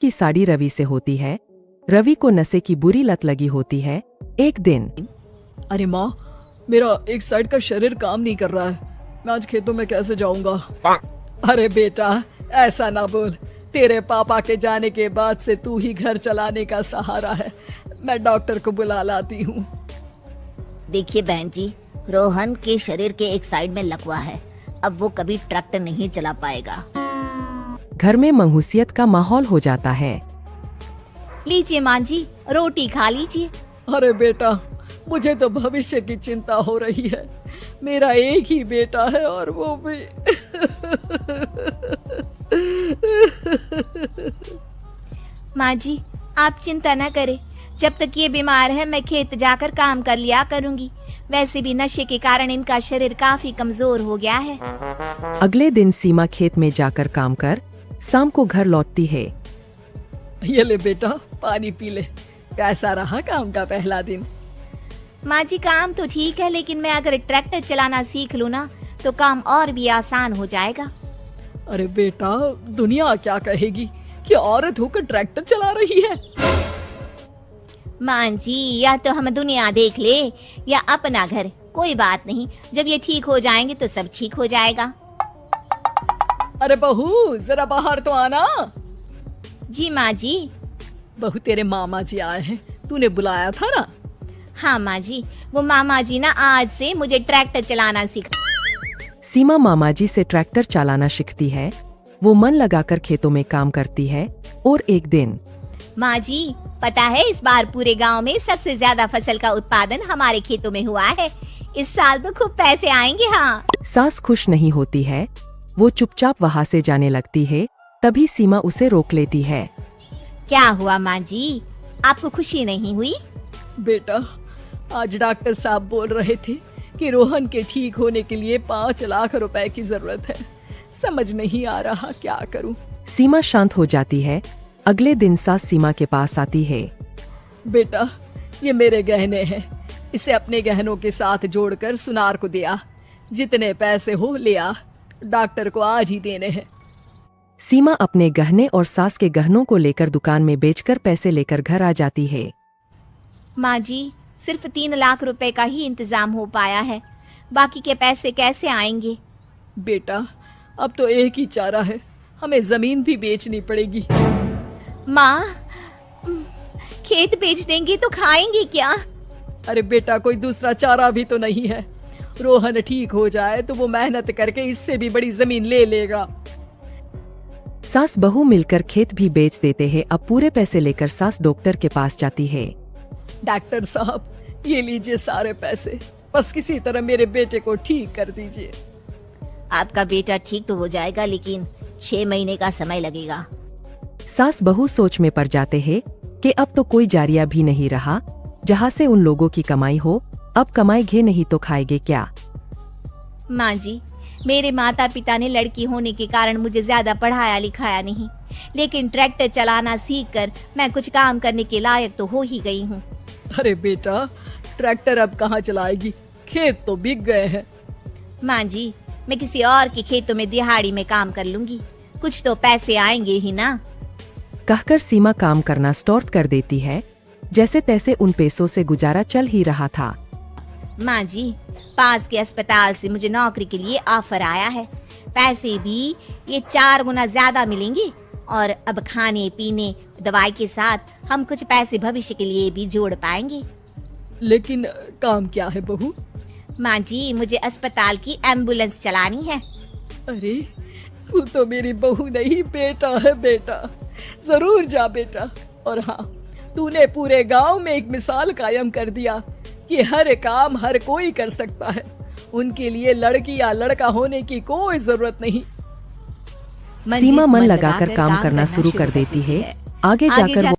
की साड़ी रवि से होती है। रवि को नशे की बुरी लत लगी होती है। एक दिन अरे माँ, मेरा एक साइड का शरीर काम नहीं कर रहा है। मैं आज खेतों में कैसे जाऊंगा? अरे बेटा, ऐसा ना बोल। तेरे पापा के जाने के बाद से तू ही घर चलाने का सहारा है। मैं डॉक्टर को बुला लाती हूँ। देखिए बहन जी, रोहन के शरीर के एक साइड में लकवा है। अब वो कभी ट्रैक्टर नहीं चला पाएगा। घर में मंहूसियत का माहौल हो जाता है। लीजिए माँ जी, रोटी खा लीजिए। अरे बेटा, मुझे तो भविष्य की चिंता हो रही है। मेरा एक ही बेटा है और वो भी माँ जी, आप चिंता न करें। जब तक ये बीमार है मैं खेत जाकर काम कर लिया करूँगी। वैसे भी नशे के कारण इनका शरीर काफी कमजोर हो गया है। अगले दिन सीमा खेत में जाकर काम कर शाम को घर लौटती है। ये ले बेटा, पानी पी ले। कैसा रहा काम का पहला दिन? माँ जी, काम तो ठीक है, लेकिन मैं अगर ट्रैक्टर चलाना सीख लूँ ना तो काम और भी आसान हो जाएगा। अरे बेटा, दुनिया क्या कहेगी कि औरत होकर ट्रैक्टर चला रही है। माँ जी, या तो हम दुनिया देख ले या अपना घर, कोई बात नहीं। जब ये ठीक हो जाएंगे तो सब ठीक हो जाएगा। अरे बहू, जरा बाहर तो आना। जी माँ जी। बहू, तेरे मामा जी आए हैं, तूने बुलाया था ना? हाँ माँ जी, वो मामा जी ना आज से मुझे ट्रैक्टर चलाना सिखा। सीमा मामा जी से ट्रैक्टर चलाना सीखती है। वो मन लगाकर खेतों में काम करती है। और एक दिन माँ जी, पता है इस बार पूरे गांव में सबसे ज्यादा फसल का उत्पादन हमारे खेतों में हुआ है। इस साल तो खूब पैसे आएंगे। हाँ। सास खुश नहीं होती है। वो चुपचाप वहाँ से जाने लगती है। तभी सीमा उसे रोक लेती है। क्या हुआ माँ जी, आपको खुशी नहीं हुई? बेटा, आज डॉक्टर साहब बोल रहे थे कि रोहन के ठीक होने के लिए 5 लाख रुपए की जरूरत है। समझ नहीं आ रहा क्या करूं। सीमा शांत हो जाती है। अगले दिन सास सीमा के पास आती है। बेटा, ये मेरे गहने हैं। इसे अपने गहनों के साथ जोड़कर सुनार को दिया। जितने पैसे हो ले आ, डॉक्टर को आज ही देने हैं। सीमा अपने गहने और सास के गहनों को लेकर दुकान में बेचकर पैसे लेकर घर आ जाती है। माँ जी, सिर्फ 3 लाख रुपए का ही इंतजाम हो पाया है। बाकी के पैसे कैसे आएंगे? बेटा, अब तो एक ही चारा है, हमें जमीन भी बेचनी पड़ेगी। माँ, खेत बेच देंगे तो खाएंगे क्या? अरे बेटा, कोई दूसरा चारा भी तो नहीं है। रोहन ठीक हो जाए तो वो मेहनत करके इससे भी बड़ी जमीन ले लेगा। सास बहू मिलकर खेत भी बेच देते हैं। अब पूरे पैसे लेकर सास डॉक्टर के पास जाती है। डॉक्टर साहब, ये लीजिए सारे पैसे। बस किसी तरह मेरे बेटे को ठीक कर दीजिए। आपका बेटा ठीक तो हो जाएगा, लेकिन 6 महीने का समय लगेगा। सास बहू सोच में पड़ जाते हैं कि अब तो कोई जारिया भी नहीं रहा जहाँ से उन लोगों की कमाई हो। अब कमाएंगे नहीं तो खाएंगे क्या? माँ जी, मेरे माता पिता ने लड़की होने के कारण मुझे ज्यादा पढ़ाया लिखाया नहीं, लेकिन ट्रैक्टर चलाना सीखकर मैं कुछ काम करने के लायक तो हो ही गई हूँ। अरे बेटा, ट्रैक्टर अब कहाँ चलाएगी? खेत तो बिक गए हैं। माँ जी, मैं किसी और के खेतों में दिहाड़ी में काम कर लूंगी, कुछ तो पैसे आएंगे ही ना। कहकर सीमा काम करना स्टार्ट कर देती है। जैसे तैसे उन पैसों से गुजारा चल ही रहा था। माँ जी, पास के अस्पताल से मुझे नौकरी के लिए ऑफर आया है। पैसे भी ये 4 गुना ज्यादा मिलेंगे और अब खाने पीने दवाई के साथ हम कुछ पैसे भविष्य के लिए भी जोड़ पाएंगे। लेकिन काम क्या है बहू? माँ जी, मुझे अस्पताल की एम्बुलेंस चलानी है। अरे, तू तो मेरी बहू नहीं, बेटा है बेटा। जरूर जा बेटा। और हाँ, तूने पूरे गांव में एक मिसाल कायम कर दिया कि हर काम हर कोई कर सकता है। उनके लिए लड़की या लड़का होने की कोई जरूरत नहीं। सीमा मन लगाकर काम करना शुरू कर देती है। आगे जाकर वो